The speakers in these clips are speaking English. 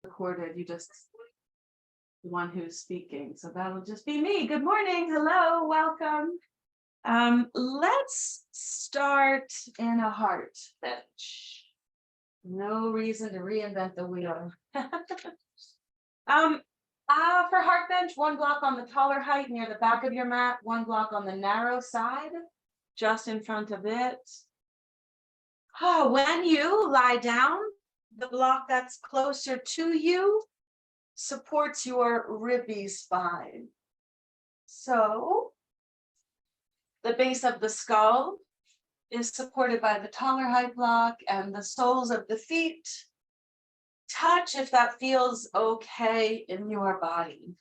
Recorded, you just the one who's speaking. So that'll just be me. Good morning. Hello, welcome. Let's start in a heart bench. No reason to reinvent the wheel. For heart bench, one block on the taller height near the back of your mat, one block on the narrow side, just in front of it. When you lie down, the block that's closer to you supports your ribby spine. So the base of the skull is supported by the taller height block, and the soles of the feet touch if that feels okay in your body.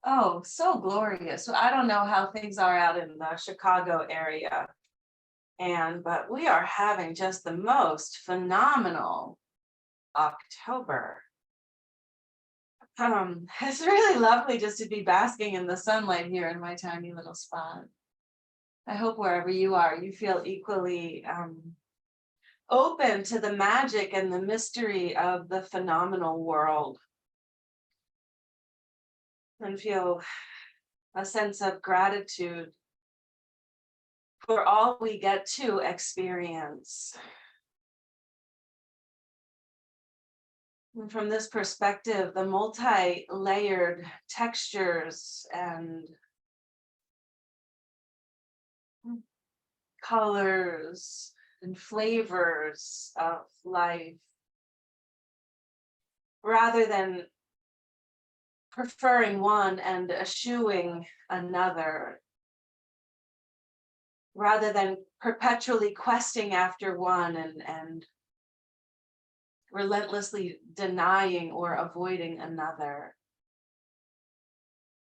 Oh, so glorious. So I don't know how things are out in the Chicago area, but we are having just the most phenomenal October. It's really lovely just to be basking in the sunlight here in my tiny little spot. I hope wherever you are, you feel equally open to the magic and the mystery of the phenomenal world, and feel a sense of gratitude for all we get to experience. And from this perspective, the multi-layered textures and colors and flavors of life, rather than preferring one and eschewing another, rather than perpetually questing after one and relentlessly denying or avoiding another.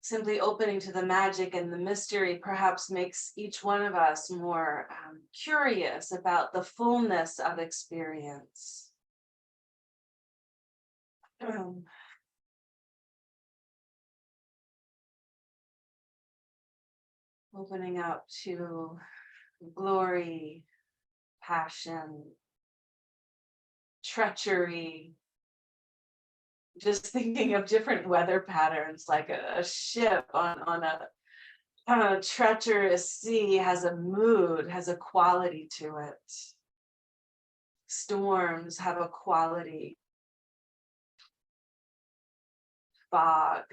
Simply opening to the magic and the mystery perhaps makes each one of us more curious about the fullness of experience. Opening up to glory, passion, treachery, just thinking of different weather patterns, like a ship on a treacherous sea has a mood, has a quality to it. Storms have a quality. Fog,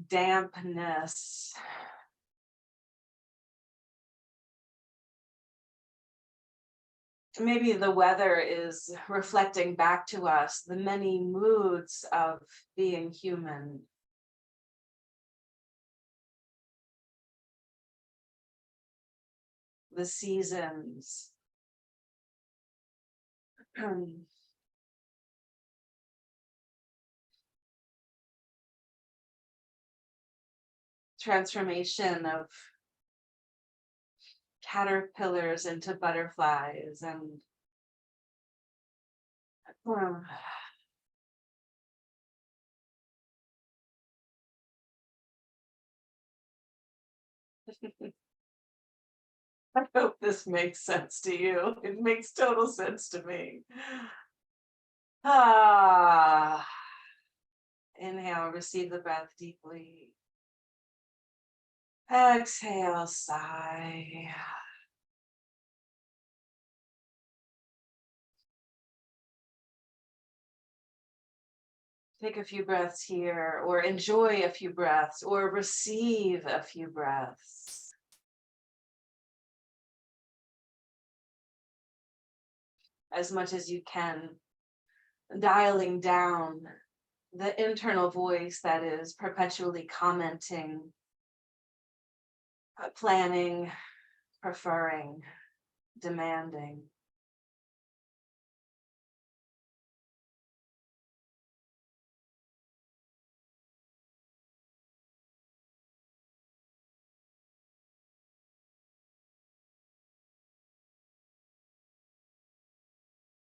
dampness. Maybe the weather is reflecting back to us the many moods of being human. The seasons. Transformation of caterpillars into butterflies and I hope this makes sense to you. It makes total sense to me. Inhale, receive the breath deeply. Exhale, sigh. Take a few breaths here, or enjoy a few breaths, or receive a few breaths. As much as you can, dialing down the internal voice that is perpetually commenting, planning, preferring, demanding.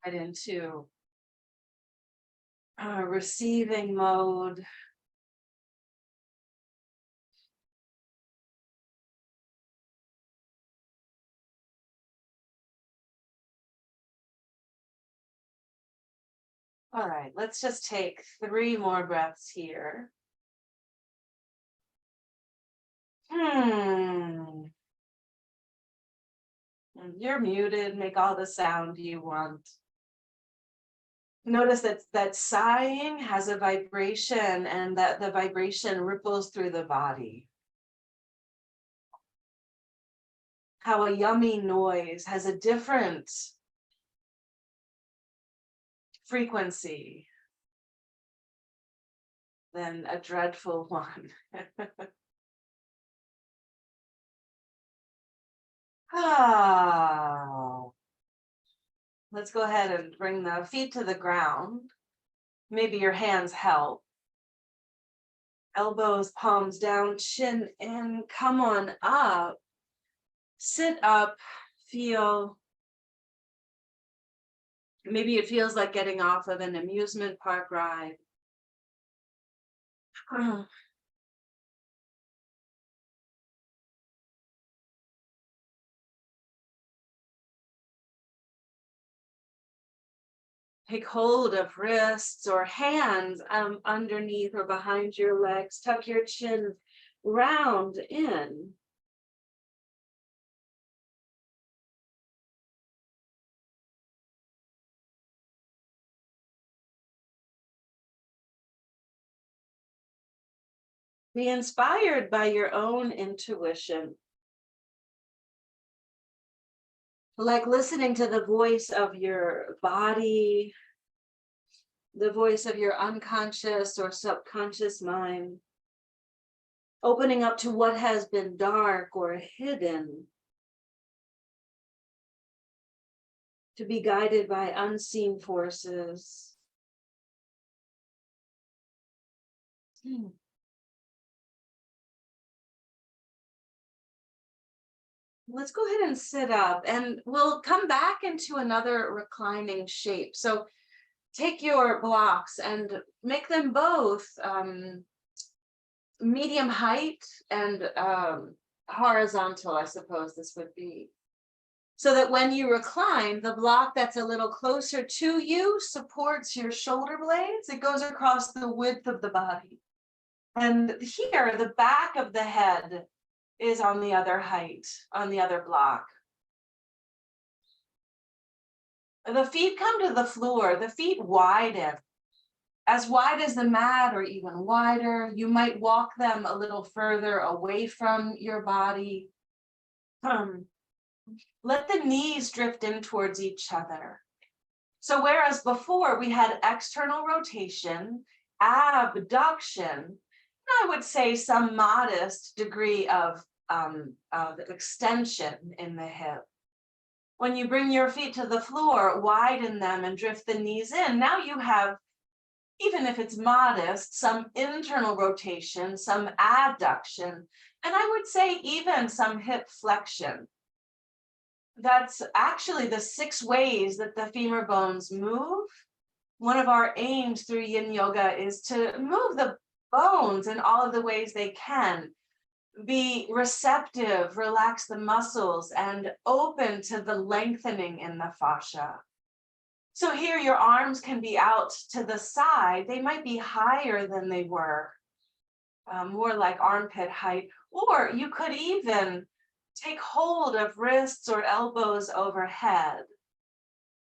Right into receiving mode. All right, let's just take 3 more breaths here. You're muted, make all the sound you want. Notice that sighing has a vibration and that the vibration ripples through the body. How a yummy noise has a different frequency than a dreadful one. Let's go ahead and bring the feet to the ground. Maybe your hands help. Elbows, palms down, chin in, come on up. Sit up, feel. Maybe it feels like getting off of an amusement park ride. Take hold of wrists or hands underneath or behind your legs. Tuck your chin round in. Be inspired by your own intuition. Like listening to the voice of your body, the voice of your unconscious or subconscious mind, opening up to what has been dark or hidden, to be guided by unseen forces. Let's go ahead and sit up and we'll come back into another reclining shape. So take your blocks and make them both medium height and horizontal, I suppose this would be. So that when you recline, the block that's a little closer to you supports your shoulder blades. It goes across the width of the body. And here, the back of the head is on the other height, on the other block. The feet come to the floor, the feet widen, as wide as the mat or even wider. You might walk them a little further away from your body. Let the knees drift in towards each other. So whereas before we had external rotation, abduction, I would say some modest degree of extension in the hip. When you bring your feet to the floor, widen them and drift the knees in. Now you have, even if it's modest, some internal rotation, some abduction, and I would say even some hip flexion. That's actually the 6 ways that the femur bones move. One of our aims through Yin Yoga is to move the bones in all of the ways they can. Be receptive, relax the muscles, and open to the lengthening in the fascia. So here your arms can be out to the side. They might be higher than they were, more like armpit height, or you could even take hold of wrists or elbows overhead.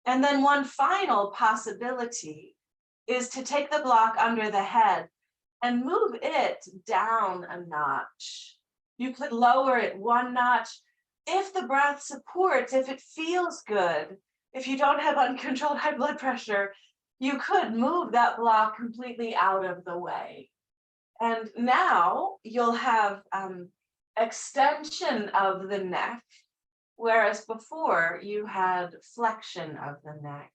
And then one final possibility is to take the block under the head and move it down a notch. You could lower it 1 notch if the breath supports, if it feels good. If you don't have uncontrolled high blood pressure, you could move that block completely out of the way. And now you'll have extension of the neck, whereas before you had flexion of the neck.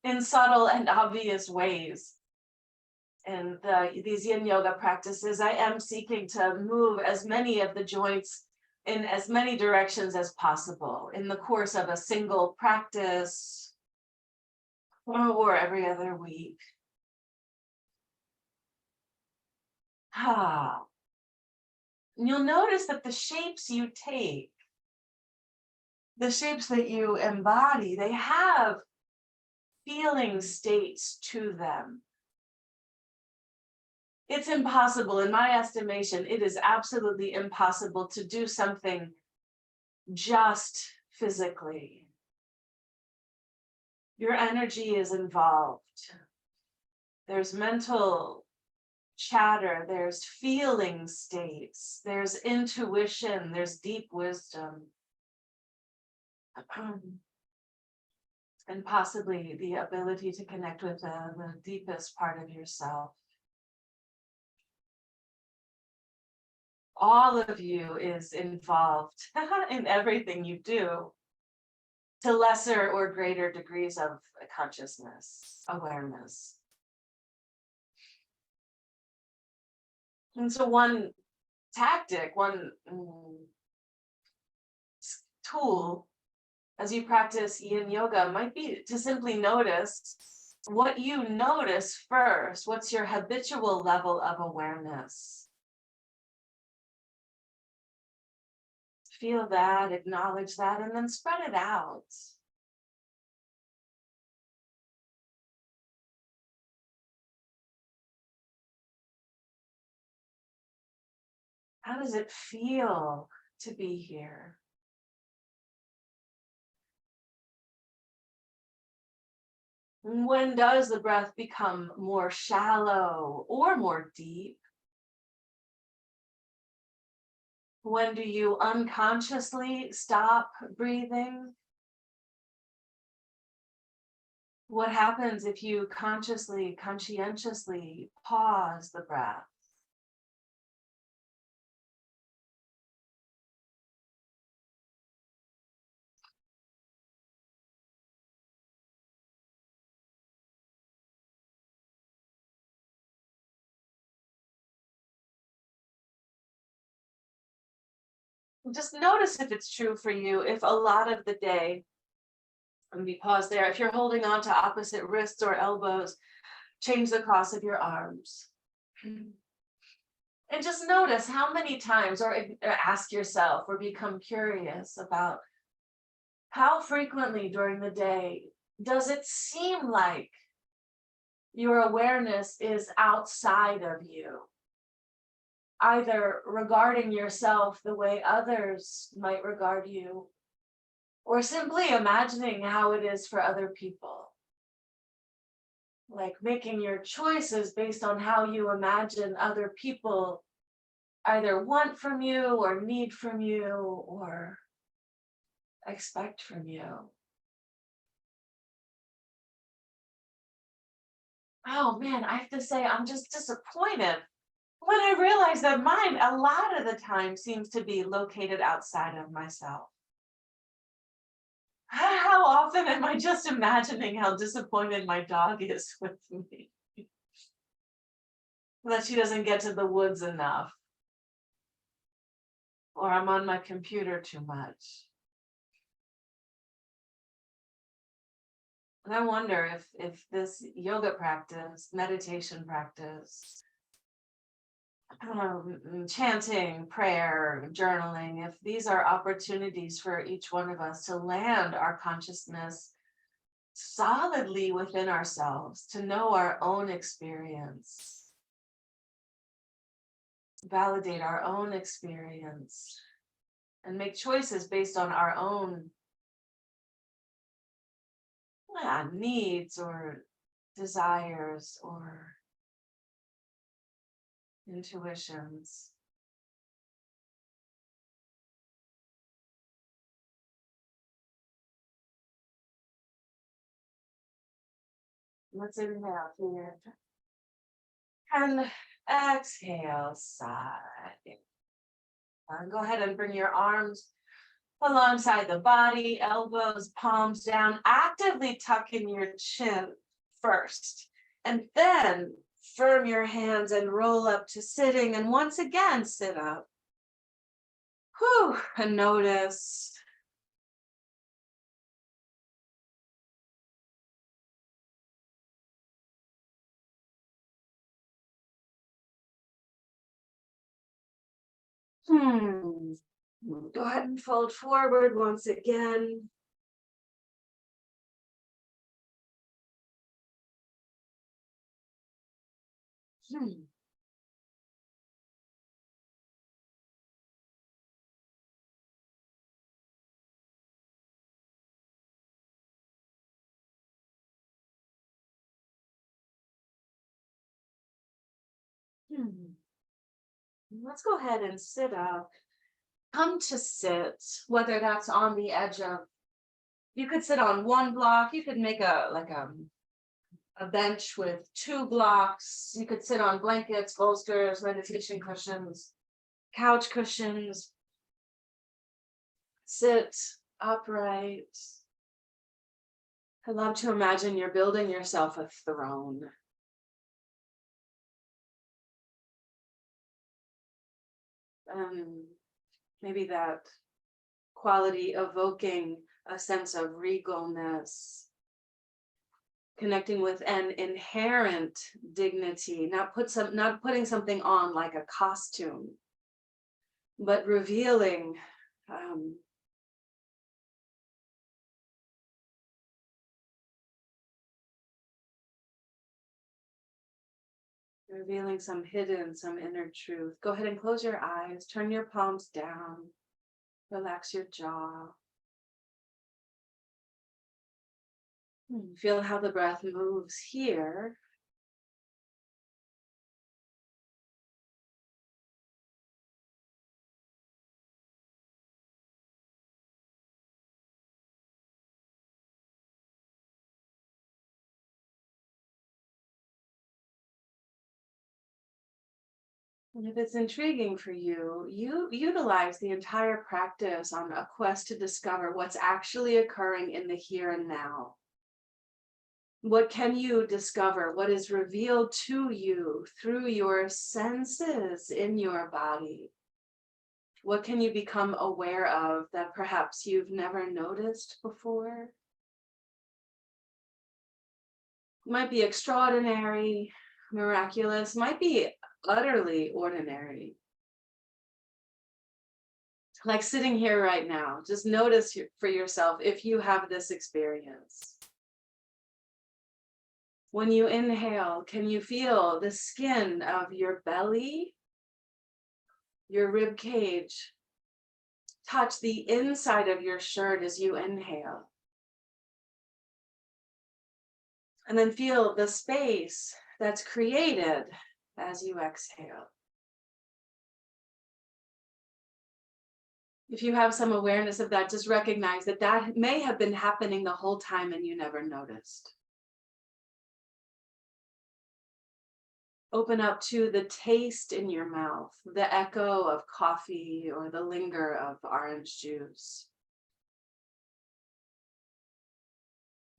In subtle and obvious ways. In these Yin Yoga practices, I am seeking to move as many of the joints in as many directions as possible in the course of a single practice or every other week. You'll notice that the shapes you take The shapes that you embody, they have feeling states to them. It's impossible, in my estimation, it is absolutely impossible to do something just physically. Your energy is involved. There's mental chatter, there's feeling states, there's intuition, there's deep wisdom. And possibly the ability to connect with the deepest part of yourself. All of you is involved in everything you do, to lesser or greater degrees of consciousness, awareness. And so one tactic, one tool as you practice Yin Yoga might be to simply notice what you notice first. What's your habitual level of awareness? Feel that, acknowledge that, and then spread it out. How does it feel to be here? When does the breath become more shallow or more deep? When do you unconsciously stop breathing? What happens if you consciously, conscientiously pause the breath? Just notice if it's true for you, if a lot of the day, and we pause there, if you're holding on to opposite wrists or elbows, change the cross of your arms. And just notice how many times, or ask yourself, or become curious about how frequently during the day does it seem like your awareness is outside of you, either regarding yourself the way others might regard you, or simply imagining how it is for other people. Like making your choices based on how you imagine other people either want from you or need from you or expect from you. Oh man, I have to say, I'm just disappointed when I realize that mine, a lot of the time, seems to be located outside of myself. How often am I just imagining how disappointed my dog is with me? That she doesn't get to the woods enough. Or I'm on my computer too much. And I wonder if this yoga practice, meditation practice, chanting, prayer, journaling, if these are opportunities for each one of us to land our consciousness solidly within ourselves, to know our own experience, validate our own experience, and make choices based on our own needs or desires or intuitions. Let's inhale here. And exhale, sigh. Go ahead and bring your arms alongside the body, elbows, palms down. Actively tuck in your chin first. And then firm your hands and roll up to sitting. And once again, sit up. Whew, and notice. Go ahead and fold forward once again. Let's go ahead and sit up. Come to sit, whether that's on the edge of, you could sit on one block, you could make a bench with 2 blocks, you could sit on blankets, bolsters, meditation cushions, couch cushions. Sit upright. I love to imagine you're building yourself a throne. Maybe that quality evoking a sense of regalness, connecting with an inherent dignity, not putting something on like a costume, but revealing revealing some inner truth. Go ahead and close your eyes, turn your palms down, relax your jaw. Feel how the breath moves here. And if it's intriguing for you, you utilize the entire practice on a quest to discover what's actually occurring in the here and now. What can you discover? What is revealed to you through your senses in your body? What can you become aware of that perhaps you've never noticed before? Might be extraordinary, miraculous, might be utterly ordinary. Like sitting here right now, just notice for yourself if you have this experience. When you inhale, can you feel the skin of your belly, your rib cage, touch the inside of your shirt as you inhale? And then feel the space that's created as you exhale. If you have some awareness of that, just recognize that that may have been happening the whole time and you never noticed. Open up to the taste in your mouth, the echo of coffee or the linger of orange juice.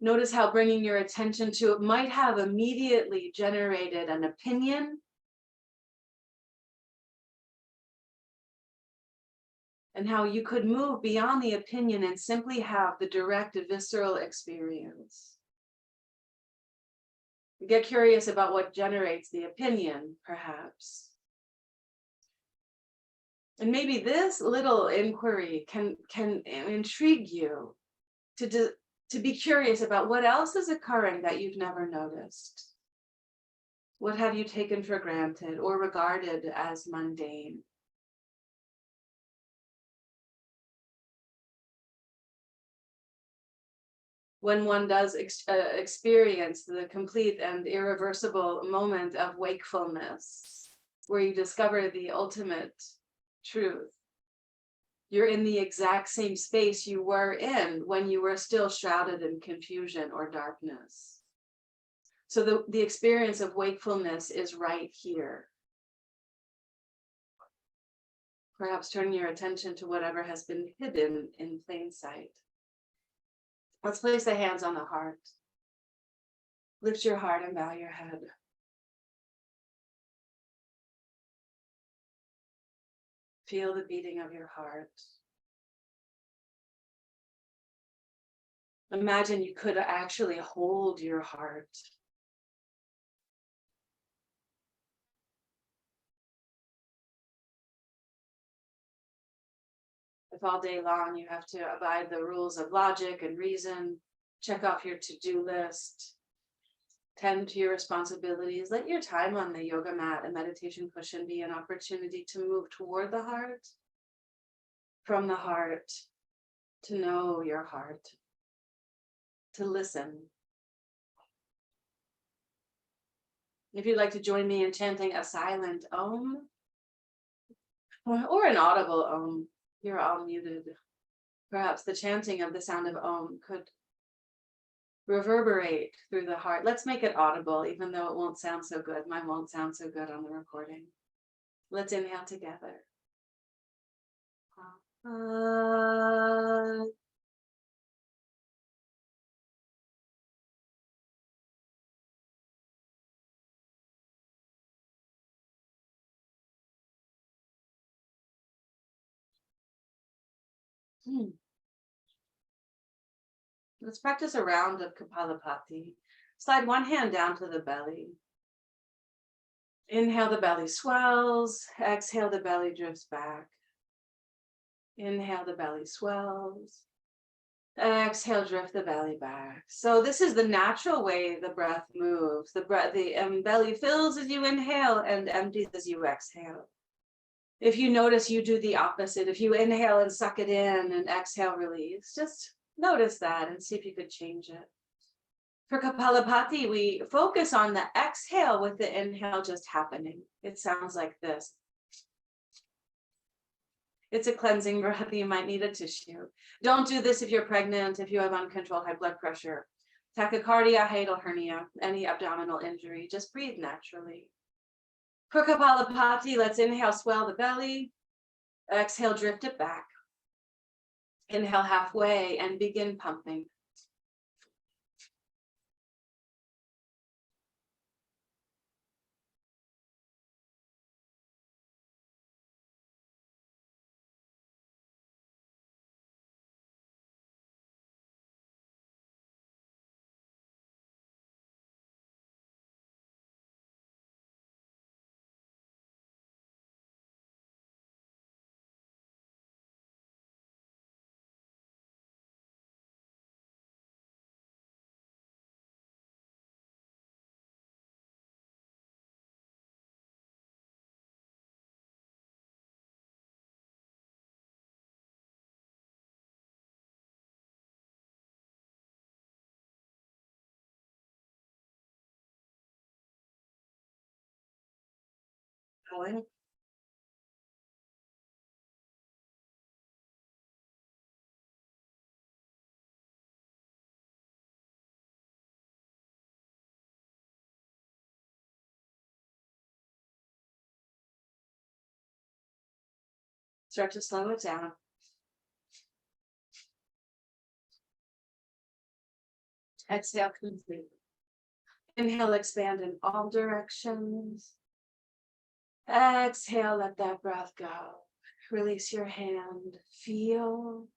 Notice how bringing your attention to it might have immediately generated an opinion, and how you could move beyond the opinion and simply have the direct visceral experience. Get curious about what generates the opinion, perhaps. And maybe this little inquiry can intrigue you to be curious about what else is occurring that you've never noticed. What have you taken for granted or regarded as mundane? When one does experience the complete and irreversible moment of wakefulness, where you discover the ultimate truth, you're in the exact same space you were in when you were still shrouded in confusion or darkness. So the experience of wakefulness is right here. Perhaps turning your attention to whatever has been hidden in plain sight. Let's place the hands on the heart. Lift your heart and bow your head. Feel the beating of your heart. Imagine you could actually hold your heart. all day long. You have to abide the rules of logic and reason, check off your to-do list, tend to your responsibilities. Let your time on the yoga mat and meditation cushion be an opportunity to move toward the heart, from the heart, to know your heart, to listen. If you'd like to join me in chanting a silent Om, or an audible Om, you're all muted. Perhaps the chanting of the sound of Om could reverberate through the heart. Let's make it audible, even though it won't sound so good. Mine won't sound so good on the recording. Let's inhale together. Let's practice a round of Kapalabhati. Slide one hand down to the belly. Inhale, the belly swells. Exhale, the belly drifts back. Inhale, the belly swells. Exhale, drift the belly back. So this is the natural way the breath moves. The belly fills as you inhale and empties as you exhale. If you notice, you do the opposite. If you inhale and suck it in and exhale, release, just notice that and see if you could change it. For Kapalabhati, we focus on the exhale with the inhale just happening. It sounds like this. It's a cleansing breath. You might need a tissue. Don't do this if you're pregnant, if you have uncontrolled high blood pressure, tachycardia, hiatal hernia, any abdominal injury. Just breathe naturally. For Kapalabhati, let's inhale, swell the belly. Exhale, drift it back. Inhale halfway and begin pumping. Going. Start to slow it down. Exhale completely. Inhale, expand in all directions. Exhale, let that breath go. Release your hand. Feel.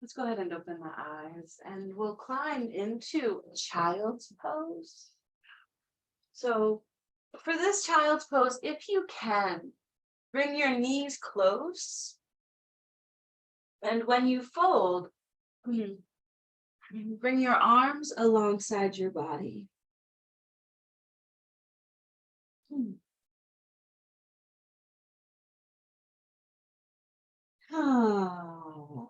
Let's go ahead and open the eyes and we'll climb into child's pose. So for this child's pose, if you can, bring your knees close. And when you fold, bring your arms alongside your body. Oh.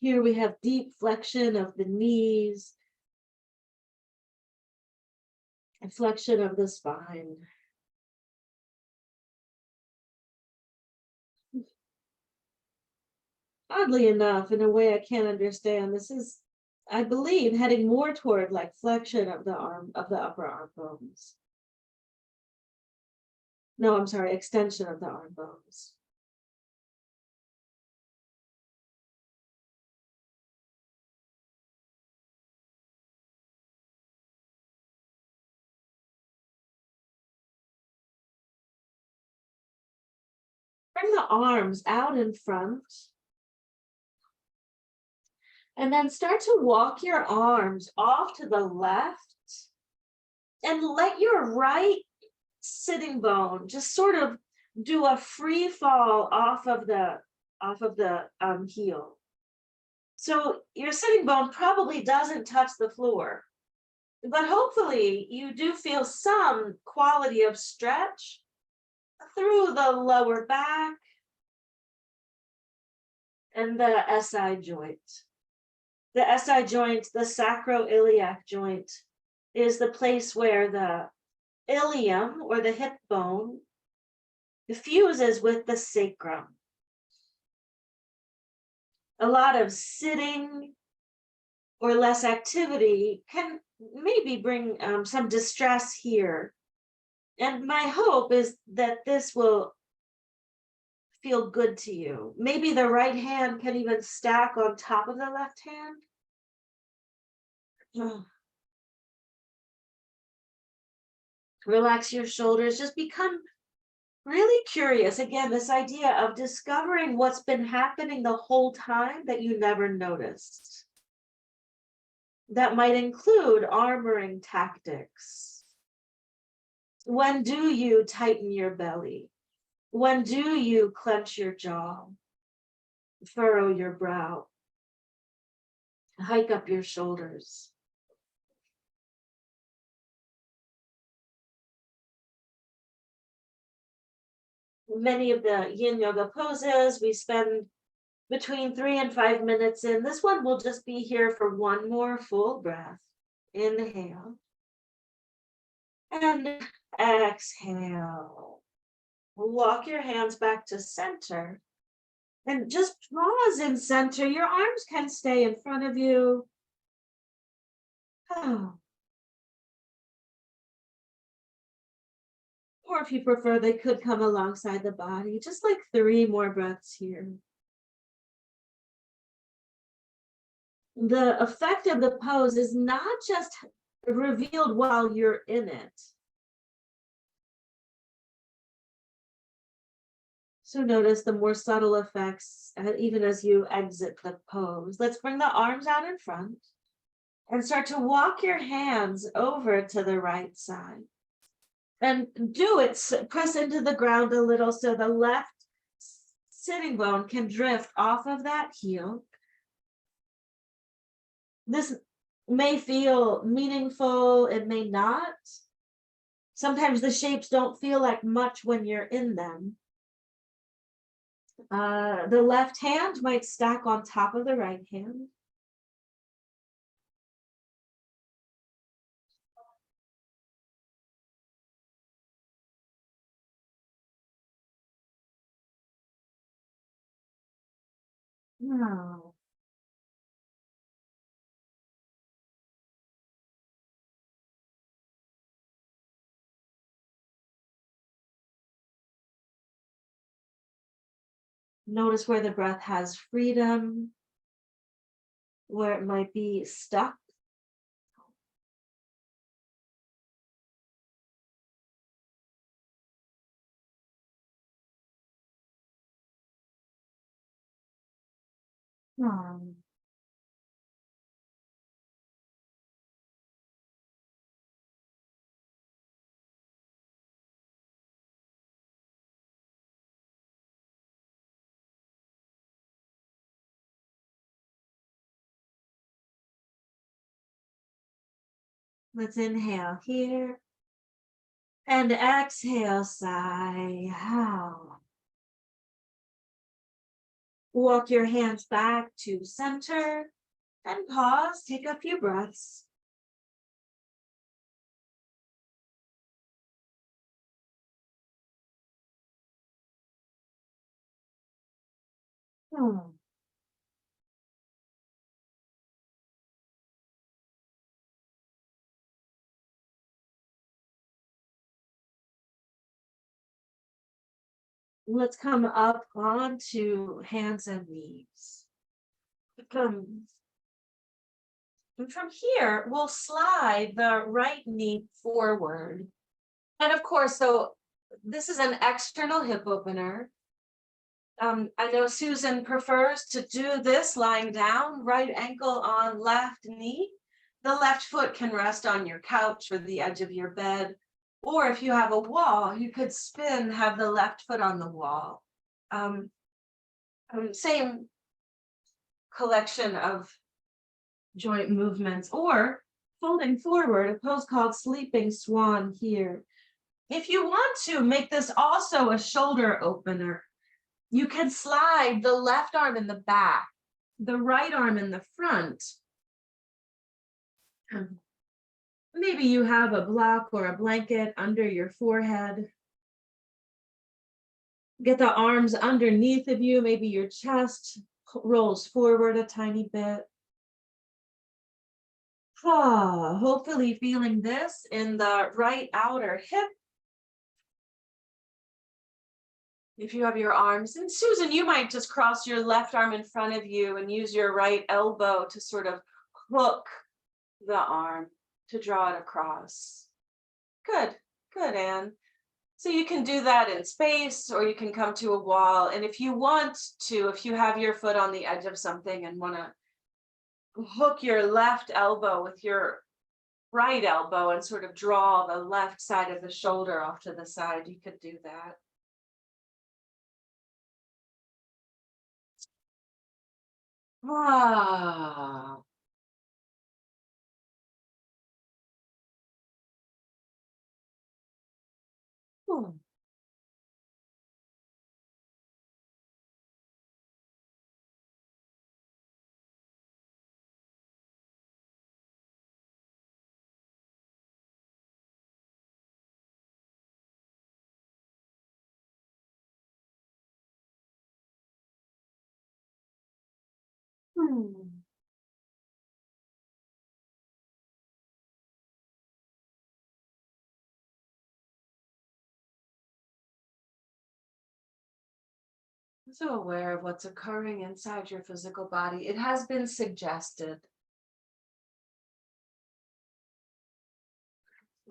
Here we have deep flexion of the knees, and flexion of the spine. Oddly enough, in a way I can't understand, this is, I believe, heading more toward like flexion of the upper arm bones. No, I'm sorry, extension of the arm bones. Bring the arms out in front. And then start to walk your arms off to the left and let your right sitting bone just sort of do a free fall off of the heel. So your sitting bone probably doesn't touch the floor, but hopefully you do feel some quality of stretch through the lower back and the SI joint. The SI joint, the sacroiliac joint, is the place where the ilium or the hip bone fuses with the sacrum. A lot of sitting or less activity can maybe bring some distress here. And my hope is that this will feel good to you. Maybe the right hand can even stack on top of the left hand. Relax your shoulders. Just become really curious. Again, this idea of discovering what's been happening the whole time that you never noticed. That might include armoring tactics. When do you tighten your belly? When do you clench your jaw? Furrow your brow? Hike up your shoulders? Many of the Yin Yoga poses, we spend between 3 and 5 minutes in. This one will just be here for one more full breath. Inhale. And exhale. Walk your hands back to center. And just pause in center. Your arms can stay in front of you. Oh. Or if you prefer, they could come alongside the body. Just like 3 more breaths here. The effect of the pose is not just revealed while you're in it. So notice the more subtle effects even as you exit the pose. Let's bring the arms out in front and start to walk your hands over to the right side. And do it, press into the ground a little so the left sitting bone can drift off of that heel. This may feel meaningful, it may not. Sometimes the shapes don't feel like much when you're in them. The left hand might stack on top of the right hand. No. Notice where the breath has freedom, where it might be stuck. No. Let's inhale here and exhale, sigh out. Walk your hands back to center and pause, take a few breaths. Let's come up onto hands and knees. And from here, we'll slide the right knee forward. And of course, so this is an external hip opener. I know Susan prefers to do this lying down, right ankle on left knee. The left foot can rest on your couch or the edge of your bed. Or if you have a wall, you could spin, have the left foot on the wall. Same collection of joint movements, or folding forward, a pose called sleeping swan here. If you want to make this also a shoulder opener, you can slide the left arm in the back, the right arm in the front. Maybe you have a block or a blanket under your forehead. Get the arms underneath of you, maybe your chest rolls forward a tiny bit. Hopefully feeling this in the right outer hip. If you have your arms, and Susan, you might just cross your left arm in front of you and use your right elbow to sort of hook the arm to draw it across. Good, Anne. So you can do that in space, or you can come to a wall. And if you want to, if you have your foot on the edge of something and want to hook your left elbow with your right elbow and sort of draw the left side of the shoulder off to the side, you could do that. Ah. Hmm. Hmm. So aware of what's occurring inside your physical body. It has been suggested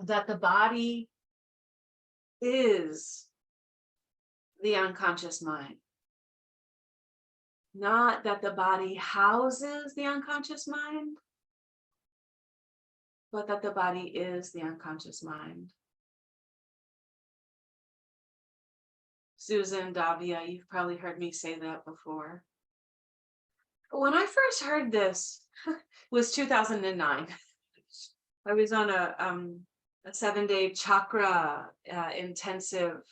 that the body is the unconscious mind. Not that the body houses the unconscious mind, but that the body is the unconscious mind. Susan, Davia, you've probably heard me say that before. When I first heard this was 2009. I was on a 7-day chakra intensive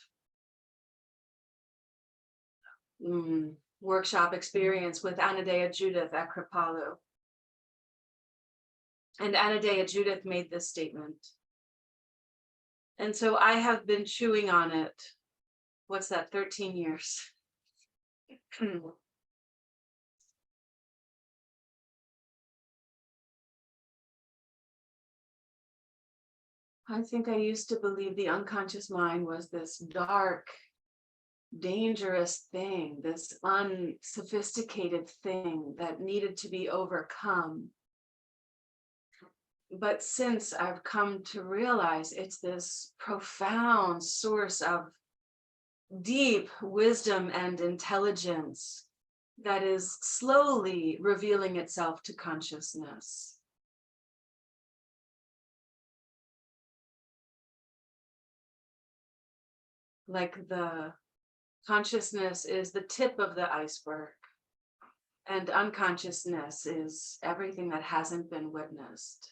workshop experience with Anadea Judith at Kripalu. And Anadea Judith made this statement. And so I have been chewing on it. What's that, 13 years? I think I used to believe the unconscious mind was this dark, dangerous thing, this unsophisticated thing that needed to be overcome. But since I've come to realize it's this profound source of deep wisdom and intelligence that is slowly revealing itself to consciousness. Like the consciousness is the tip of the iceberg, and unconsciousness is everything that hasn't been witnessed.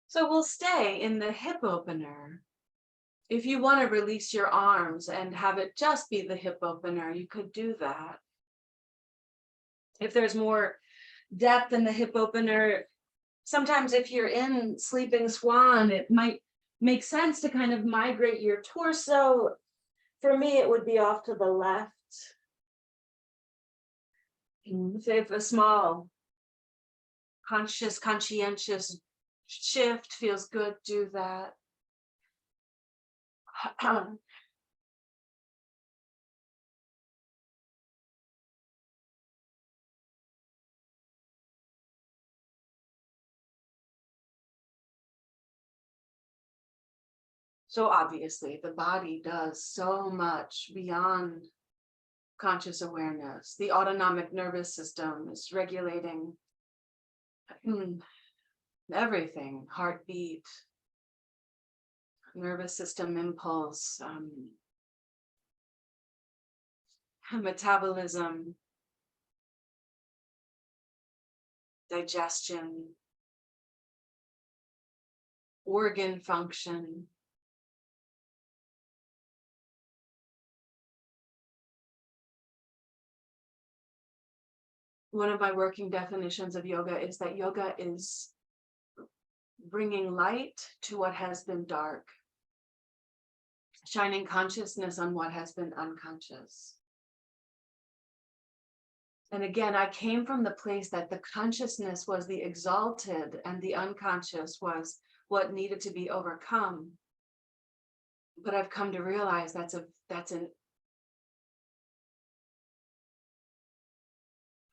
So we'll stay in the hip opener. If you want to release your arms and have it just be the hip opener, you could do that. If there's more depth in the hip opener, sometimes if you're in sleeping swan, it might make sense to kind of migrate your torso. For me, it would be off to the left. If a small, conscientious shift feels good, do that. So obviously, the body does so much beyond conscious awareness. The autonomic nervous system is regulating everything: heartbeat, nervous system impulse, metabolism, digestion, organ function. One of my working definitions of yoga is that yoga is bringing light to what has been dark, shining consciousness on what has been unconscious. And again, I came from the place that the consciousness was the exalted and the unconscious was what needed to be overcome. But I've come to realize that's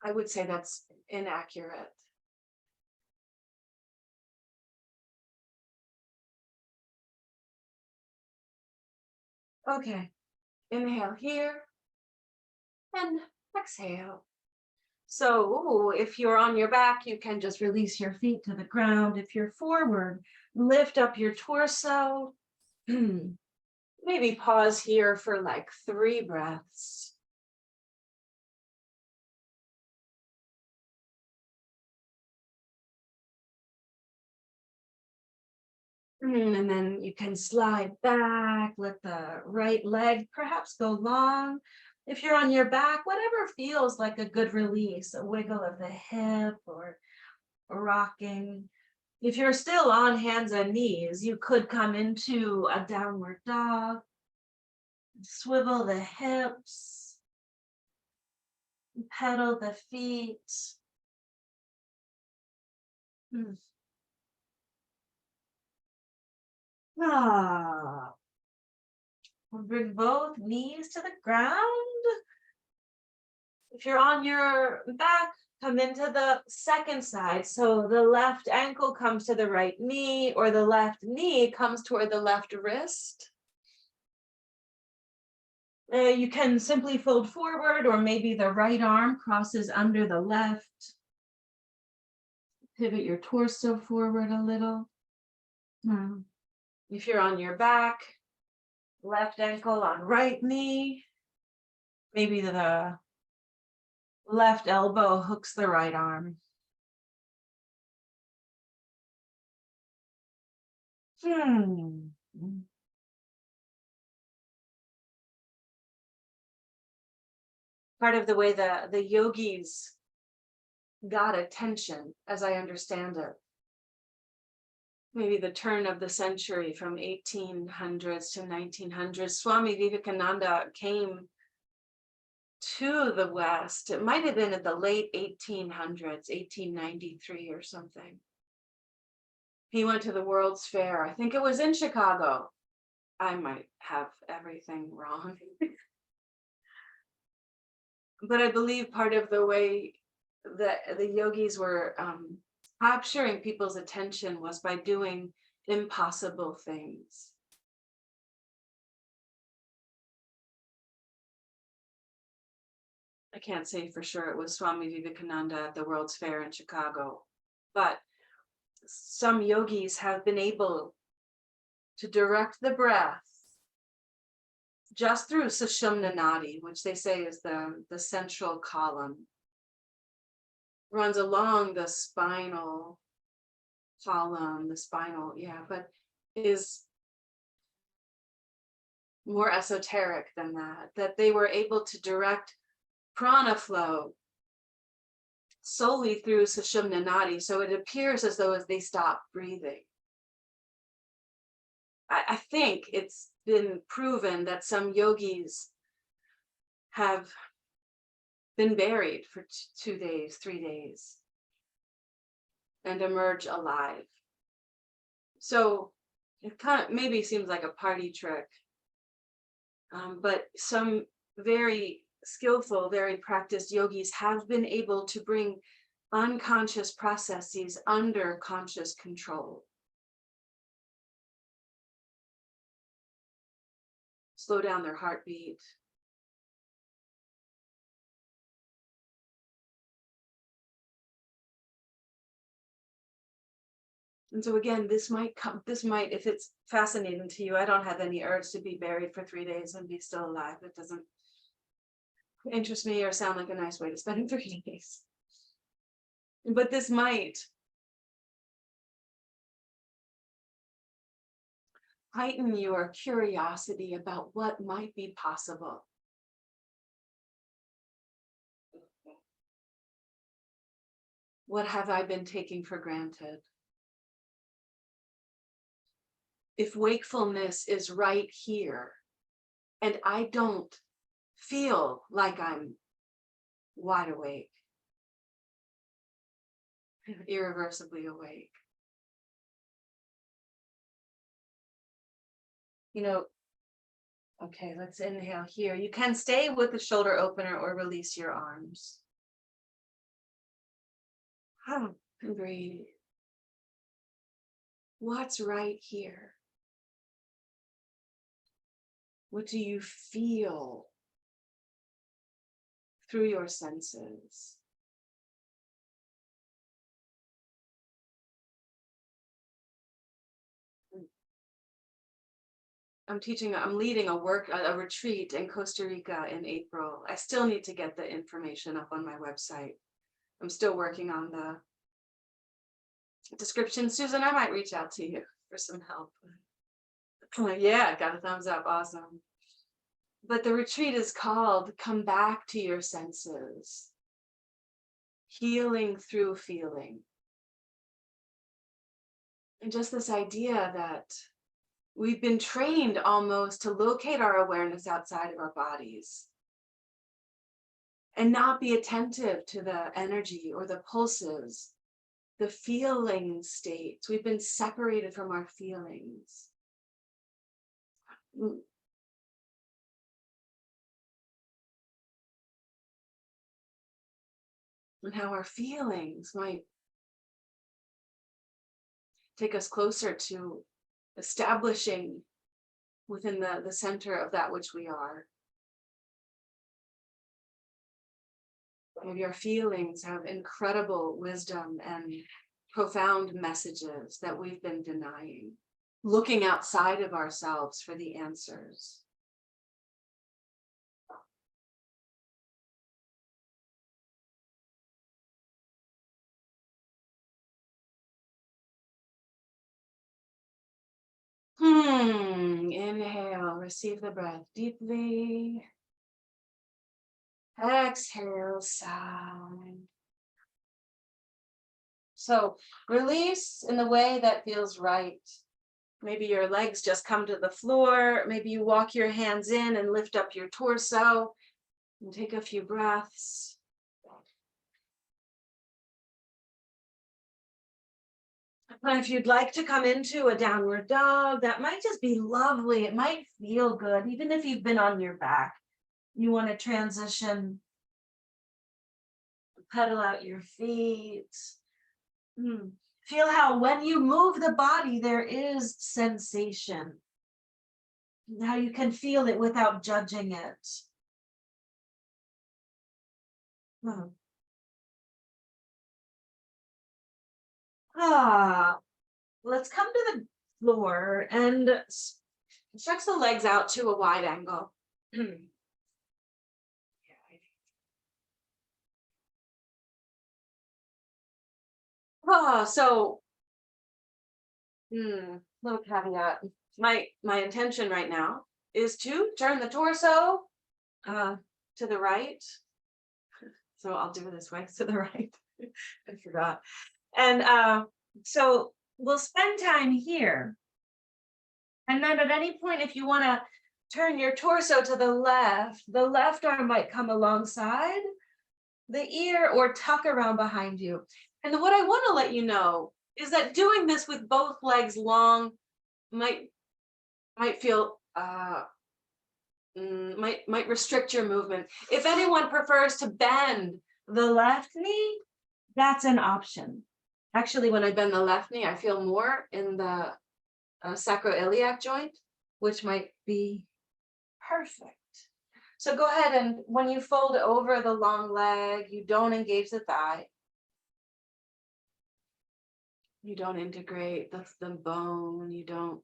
I would say that's inaccurate. Okay, inhale here and exhale. So if you're on your back, you can just release your feet to the ground. If you're forward, lift up your torso. Maybe pause here for like 3 breaths. And then you can slide back, let the right leg perhaps go long. If you're on your back, whatever feels like a good release, a wiggle of the hip or rocking. If you're still on hands and knees, you could come into a downward dog, swivel the hips, pedal the feet. Ah. Bring both knees to the ground. If you're on your back, come into the second side. So the left ankle comes to the right knee, or the left knee comes toward the left wrist. You can simply fold forward, or maybe the right arm crosses under the left. Pivot your torso forward a little. If you're on your back, left ankle on right knee. Maybe the left elbow hooks the right arm. Part of the way the yogis got attention, as I understand it, maybe the turn of the century from 1800s to 1900s, Swami Vivekananda came to the West. It might have been at the late 1800s, 1893 or something. He went to the World's Fair. I think it was in Chicago. I might have everything wrong. But I believe part of the way that the yogis were capturing people's attention was by doing impossible things. I can't say for sure it was Swami Vivekananda at the World's Fair in Chicago, but some yogis have been able to direct the breath just through Sushumna Nadi, which they say is the central column. Runs along the spinal column, but is more esoteric than that they were able to direct prana flow solely through Sushumna Nadi. So it appears as though as they stop breathing. I think it's been proven that some yogis have been buried for 2 days, 3 days, and emerge alive. So it kind of maybe seems like a party trick, but some very skillful, very practiced yogis have been able to bring unconscious processes under conscious control. Slow down their heartbeat. And so again, this might, if it's fascinating to you, I don't have any urge to be buried for 3 days and be still alive. It doesn't interest me or sound like a nice way to spend 3 days. But this might heighten your curiosity about what might be possible. What have I been taking for granted? If wakefulness is right here, and I don't feel like I'm wide awake, irreversibly awake. Okay, let's inhale here. You can stay with the shoulder opener or release your arms. And breathe. What's right here? What do you feel through your senses? I'm leading a retreat in Costa Rica in April. I still need to get the information up on my website. I'm still working on the description. Susan, I might reach out to you for some help. Yeah, got a thumbs up. Awesome. But the retreat is called Come Back to Your Senses. Healing through feeling. And just this idea that we've been trained almost to locate our awareness outside of our bodies and not be attentive to the energy or the pulses, the feeling states. We've been separated from our feelings. And how our feelings might take us closer to establishing within the center of that which we are. Maybe our feelings have incredible wisdom and profound messages that we've been denying, looking outside of ourselves for the answers. Inhale, receive the breath deeply. Exhale, sigh. So release in the way that feels right. Maybe your legs just come to the floor. Maybe you walk your hands in and lift up your torso and take a few breaths. And if you'd like to come into a downward dog, that might just be lovely. It might feel good, even if you've been on your back. You want to transition, pedal out your feet. Feel how when you move the body, there is sensation. How you can feel it without judging it. Let's come to the floor and stretch the legs out to a wide angle. So, little caveat. My intention right now is to turn the torso to the right. So I'll do it this way, to the right. I forgot. And so we'll spend time here. And then at any point, if you want to turn your torso to the left arm might come alongside the ear or tuck around behind you. And what I want to let you know is that doing this with both legs long might feel might restrict your movement. If anyone prefers to bend the left knee, that's an option. Actually, when I bend the left knee, I feel more in the sacroiliac joint, which might be perfect. So go ahead, and when you fold over the long leg, you don't engage the thigh. You don't integrate the bone. You don't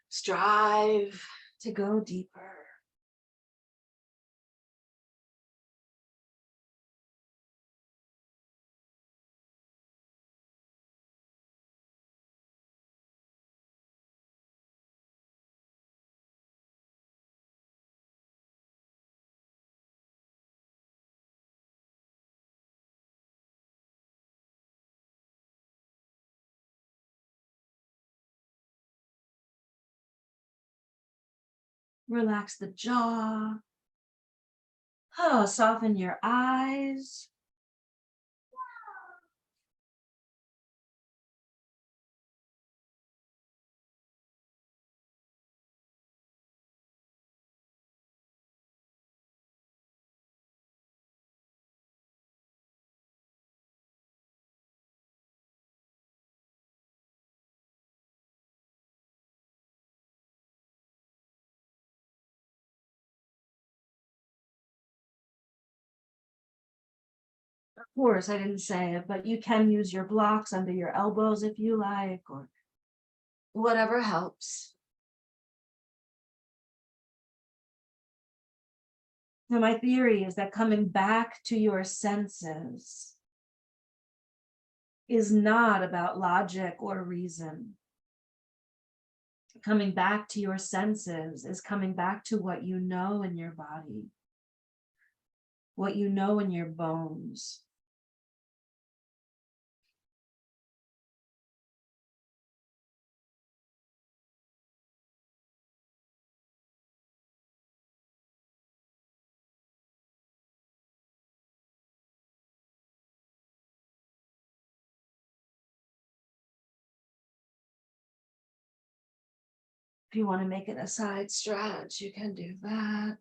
strive to go deeper. Relax the jaw. Oh, soften your eyes. Of course, I didn't say it, but you can use your blocks under your elbows if you like, or whatever helps. Now, my theory is that coming back to your senses is not about logic or reason. Coming back to your senses is coming back to what you know in your body, what you know in your bones. If you want to make it a side stretch, you can do that.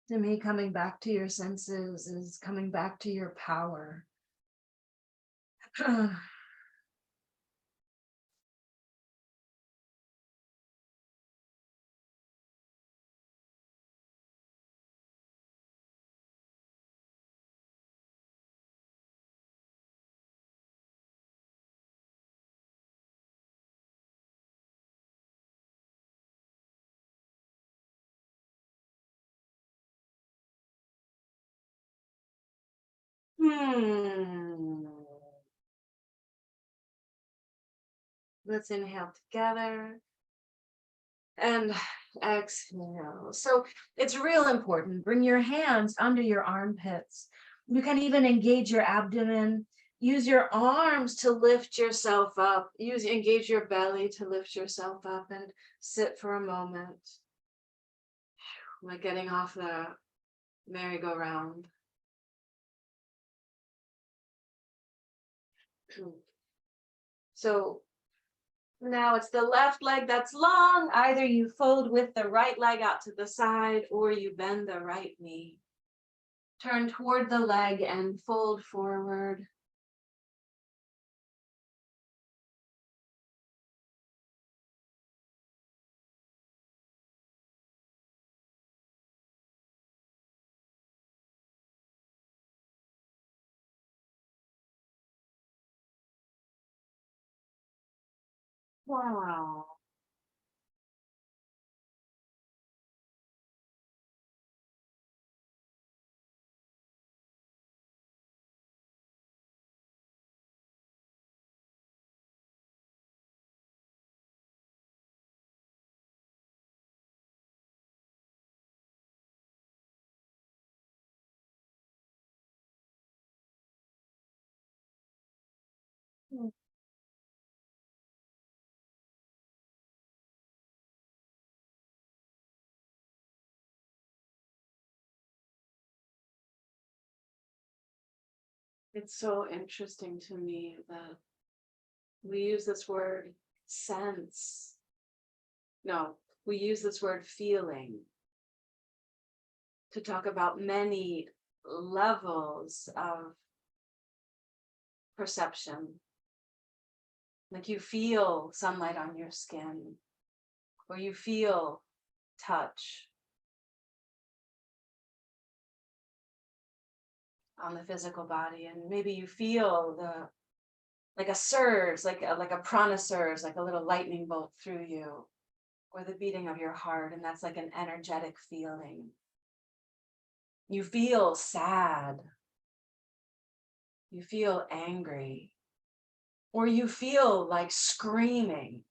To me, coming back to your senses is coming back to your power. Let's inhale together and exhale. So it's real important. Bring your hands under your armpits. You can even engage your abdomen. Use your arms to lift yourself up. Engage your belly to lift yourself up and sit for a moment. Like getting off the merry-go-round. So now it's the left leg that's long. Either you fold with the right leg out to the side or you bend the right knee. Turn toward the leg and fold forward. Wow. It's so interesting to me that we use this word sense. No, we use this word feeling to talk about many levels of perception. Like you feel sunlight on your skin, or you feel touch on the physical body, and maybe you feel the like a surge, like a prana surge, like a little lightning bolt through you, or the beating of your heart, and that's like an energetic feeling. You feel sad, you feel angry, or you feel like screaming,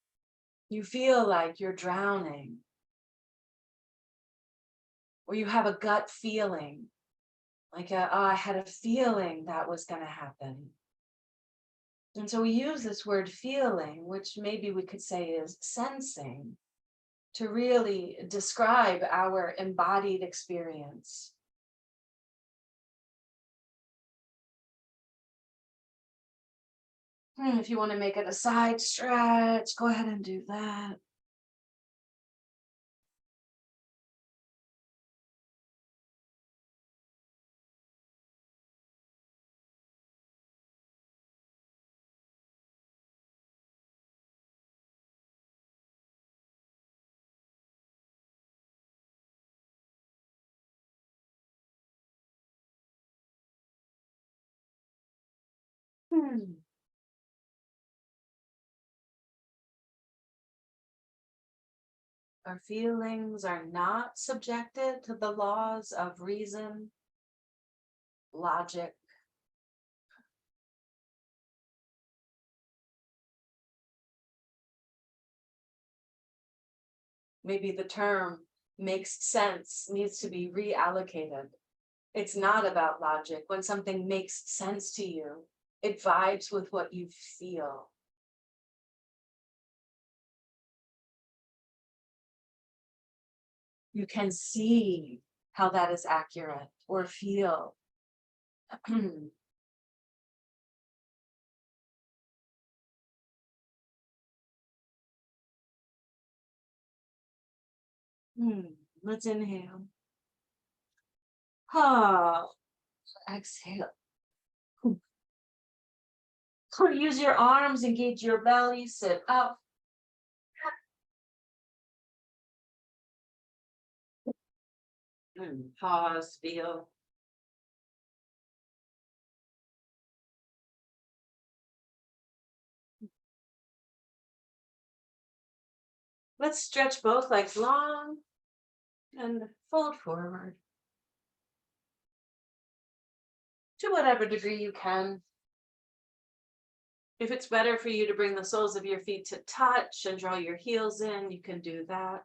you feel like you're drowning, or you have a gut feeling, like I had a feeling that was going to happen. And so we use this word feeling, which maybe we could say is sensing, to really describe our embodied experience. If you want to make it a side stretch, go ahead and do that. Hmm. Our feelings are not subjected to the laws of reason, logic. Maybe the term makes sense needs to be reallocated. It's not about logic. When something makes sense to you, it vibes with what you feel. You can see how that is accurate or feel. Let's inhale. Ah, exhale. Use your arms, engage your belly, sit up. And pause, feel. Let's stretch both legs long and fold forward to whatever degree you can. If it's better for you to bring the soles of your feet to touch and draw your heels in, you can do that.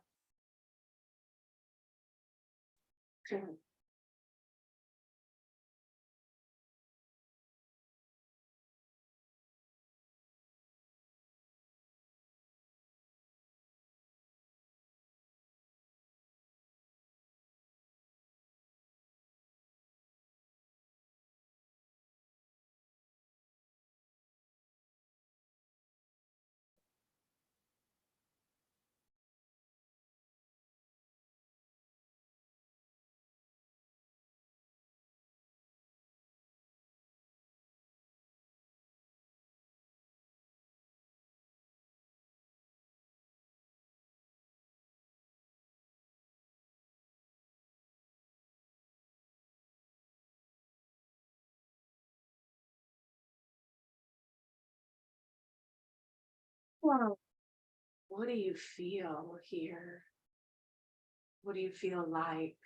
Wow. What do you feel here? What do you feel like?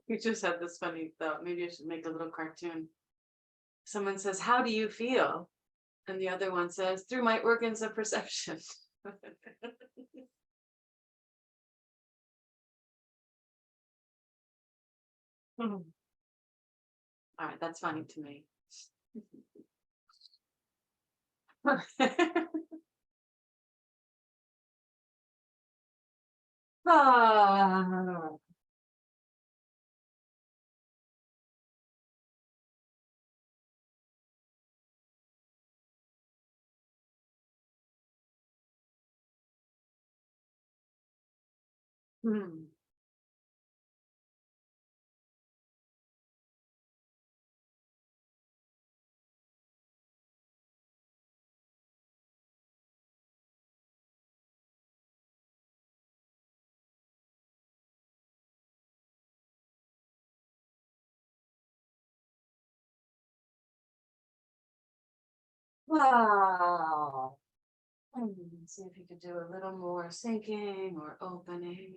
You just had this funny thought. Maybe I should make a little cartoon. Someone says, "How do you feel?" And the other one says, "Through my organs of perception." All right, that's funny to me. Ah. Hmm. Wow. See if you could do a little more sinking or opening.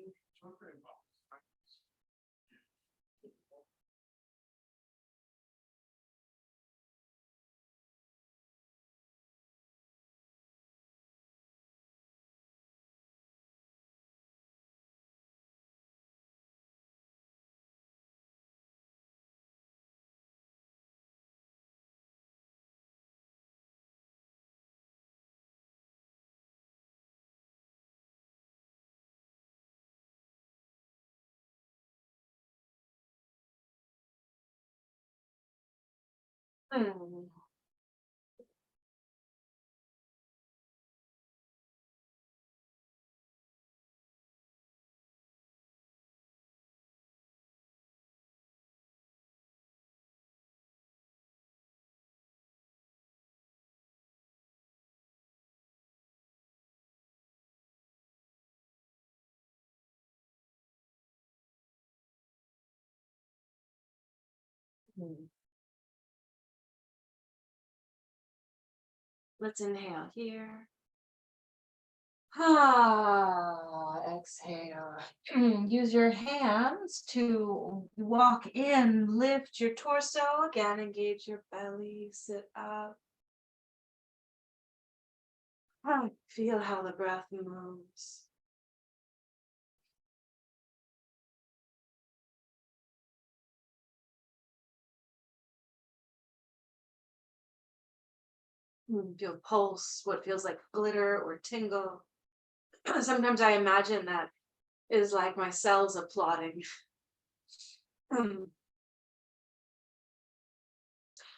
Hmm. Hmm. Let's inhale here. Exhale. Use your hands to walk in, lift your torso again, engage your belly, sit up. Feel how the breath moves. Feel pulse, what feels like glitter or tingle. Sometimes I imagine that is like my cells applauding.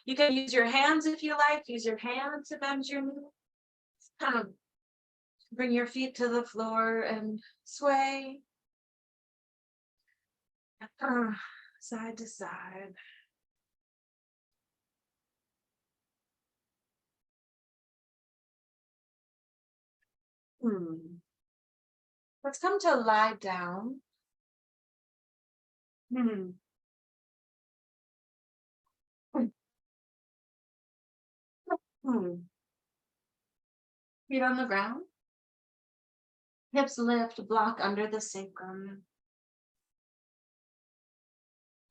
You can use your hands if you like. Use your hand to bend your knee. Bring your feet to the floor and sway side to side. Let's come to lie down. Hmm. Hmm. Feet on the ground. Hips lift, block under the sacrum.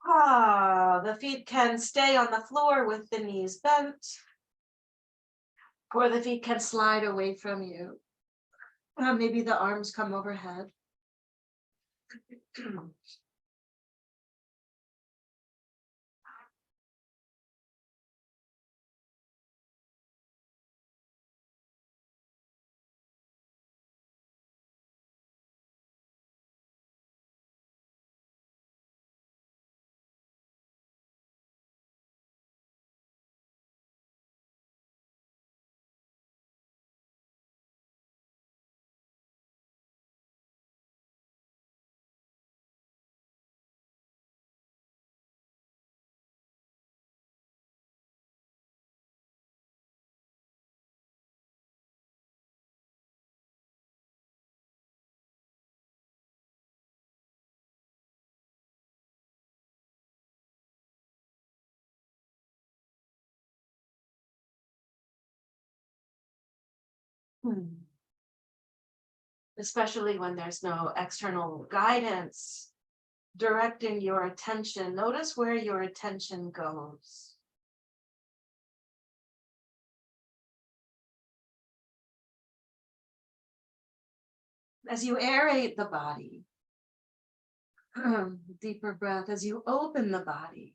The feet can stay on the floor with the knees bent, or the feet can slide away from you. Maybe the arms come overhead. Especially when there's no external guidance directing your attention. Notice where your attention goes. As you aerate the body, Deeper breath as you open the body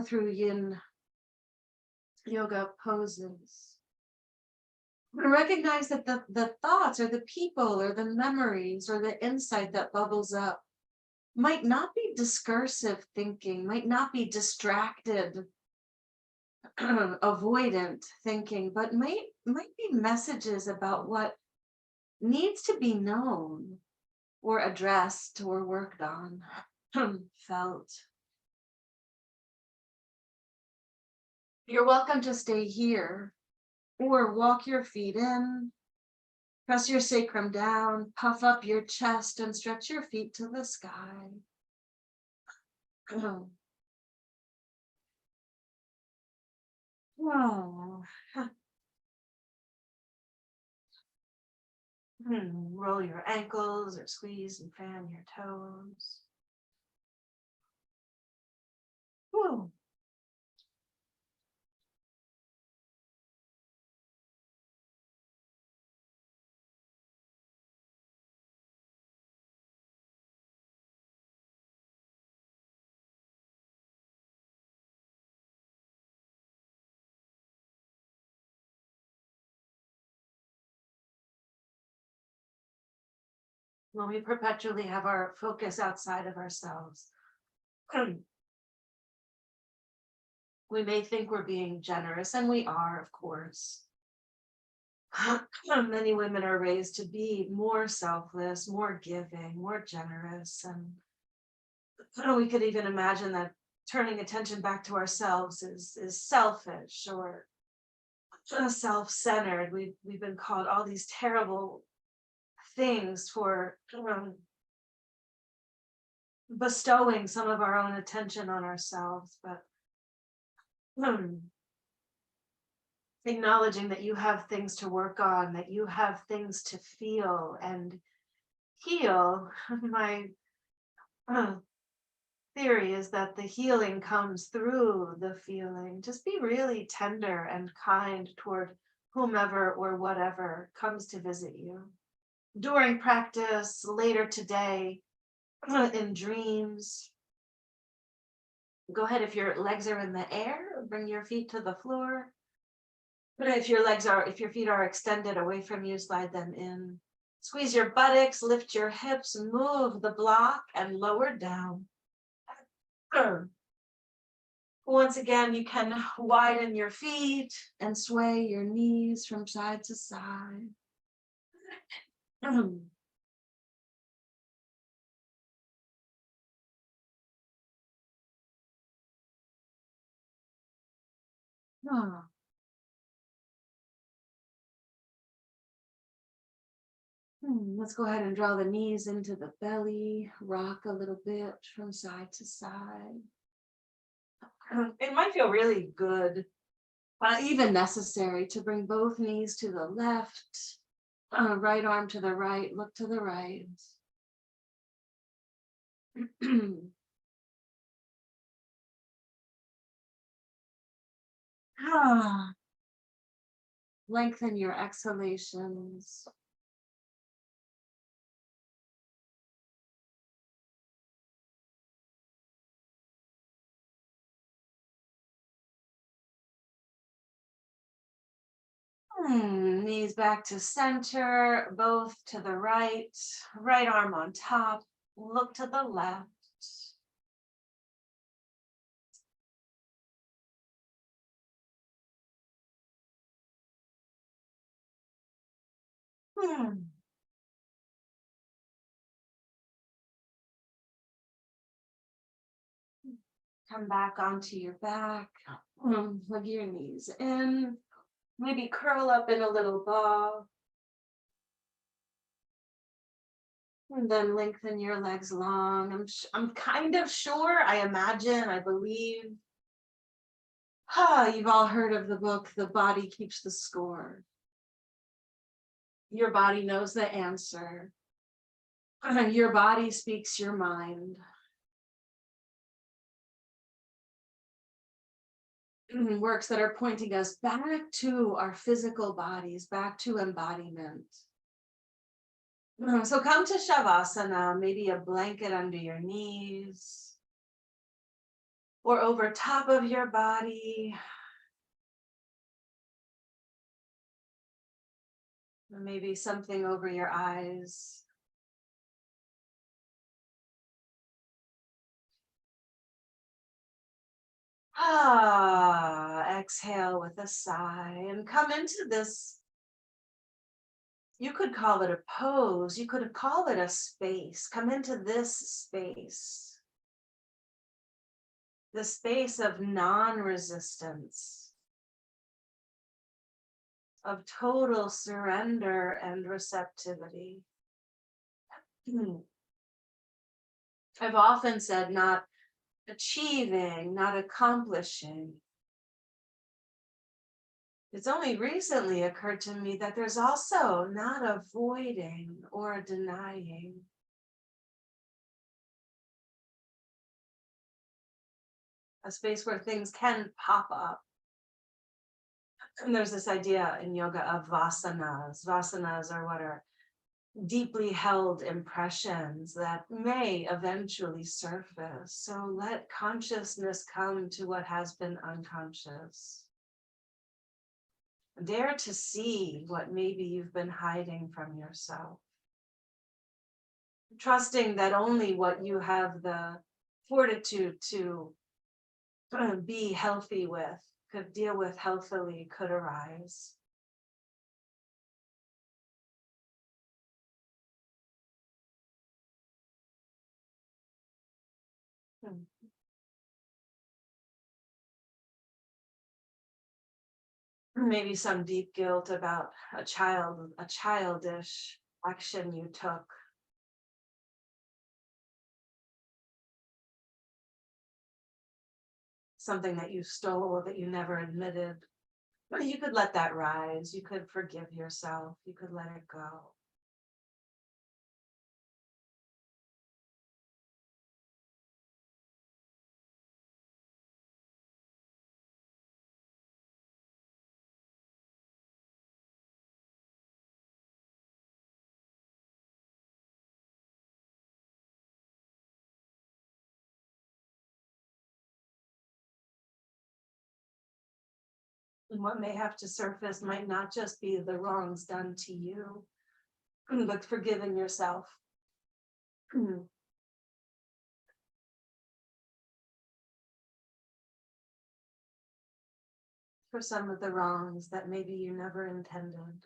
through Yin Yoga poses. Recognize that the thoughts or the people or the memories or the insight that bubbles up might not be discursive thinking, might not be distracted, avoidant thinking, but might be messages about what needs to be known or addressed or worked on, felt. You're welcome to stay here or walk your feet in, press your sacrum down, puff up your chest and stretch your feet to the sky. Oh. Roll your ankles or squeeze and fan your toes. Whew. When we perpetually have our focus outside of ourselves, we may think we're being generous, and we are, of course. Many women are raised to be more selfless, more giving, more generous. And we could even imagine that turning attention back to ourselves is selfish or self-centered. We've been called all these terrible things for bestowing some of our own attention on ourselves, but acknowledging that you have things to work on, that you have things to feel and heal. My theory is that the healing comes through the feeling. Just be really tender and kind toward whomever or whatever comes to visit you. During practice, later today, in dreams, go ahead. If your legs are in the air, bring your feet to the floor. But if your feet are extended away from you, slide them in. Squeeze your buttocks, lift your hips, move the block and lower down. Once again, you can widen your feet and sway your knees from side to side. Let's go ahead and draw the knees into the belly, rock a little bit from side to side. It might feel really good, even necessary, to bring both knees to the left, right arm to the right, look to the right. Lengthen your exhalations. Knees back to center, both to the right, right arm on top, look to the left. Come back onto your back, hug your knees in, maybe curl up in a little ball. And then lengthen your legs long. I'm kind of sure, I imagine, I believe. You've all heard of the book, The Body Keeps the Score. Your body knows the answer. Your body speaks your mind. Works that are pointing us back to our physical bodies, back to embodiment. So come to Shavasana, maybe a blanket under your knees or over top of your body. Or maybe something over your eyes. Exhale with a sigh and come into this. You could call it a pose. You could call it a space. Come into this space. The space of non-resistance, of total surrender and receptivity. I've often said not achieving, not accomplishing. It's only recently occurred to me that there's also not avoiding or denying. A space where things can pop up. And there's this idea in yoga of vasanas. Vasanas are what are deeply held impressions that may eventually surface. So let consciousness come to what has been unconscious. Dare to see what maybe you've been hiding from yourself. Trusting that only what you have the fortitude to be healthy with, could deal with healthily, could arise. Maybe some deep guilt about a childish action you took. Something that you stole that you never admitted. But you could let that rise. You could forgive yourself. You could let it go. And what may have to surface might not just be the wrongs done to you, but forgiving yourself. For some of the wrongs that maybe you never intended.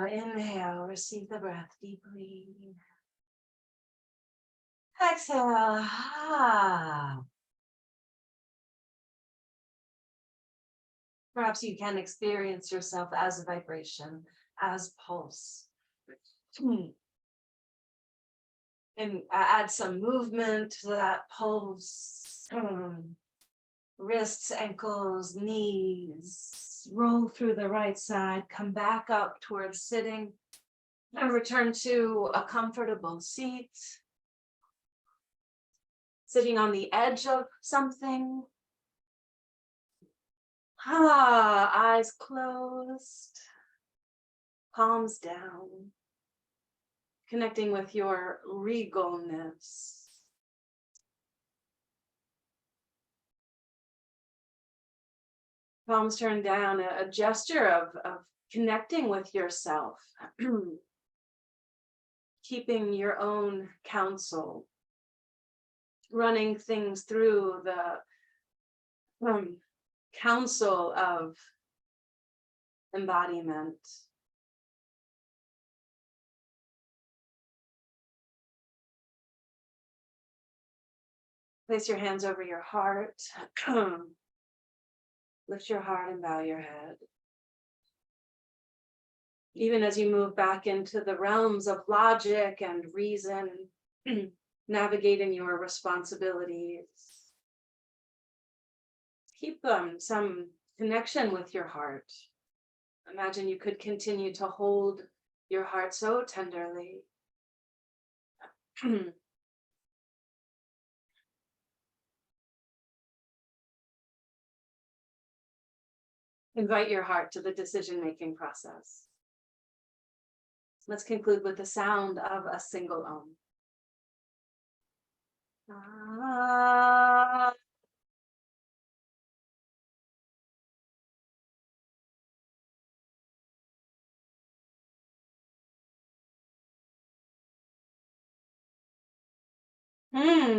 Inhale, receive the breath deeply. Exhale. Perhaps you can experience yourself as a vibration, as pulse. And add some movement to that pulse. Wrists, ankles, knees. Roll through the right side, come back up towards sitting, and return to a comfortable seat. Sitting on the edge of something. Eyes closed, palms down, connecting with your regalness. Palms turned down, a gesture of connecting with yourself, keeping your own counsel, running things through the council of embodiment. Place your hands over your heart. Lift your heart and bow your head. Even as you move back into the realms of logic and reason, navigating your responsibilities, keep some connection with your heart. Imagine you could continue to hold your heart so tenderly. Invite your heart to the decision-making process. Let's conclude with the sound of a single Om.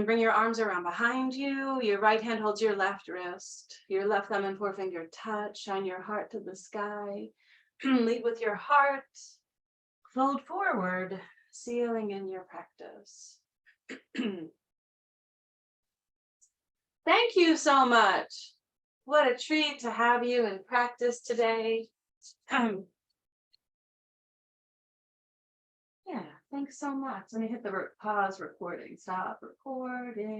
Bring your arms around behind you. Your right hand holds your left wrist. Your left thumb and forefinger touch. Shine your heart to the sky. Lead with your heart. Fold forward, sealing in your practice. Thank you so much. What a treat to have you in practice today. Yeah, thanks so much. Let me hit the pause recording. Stop recording.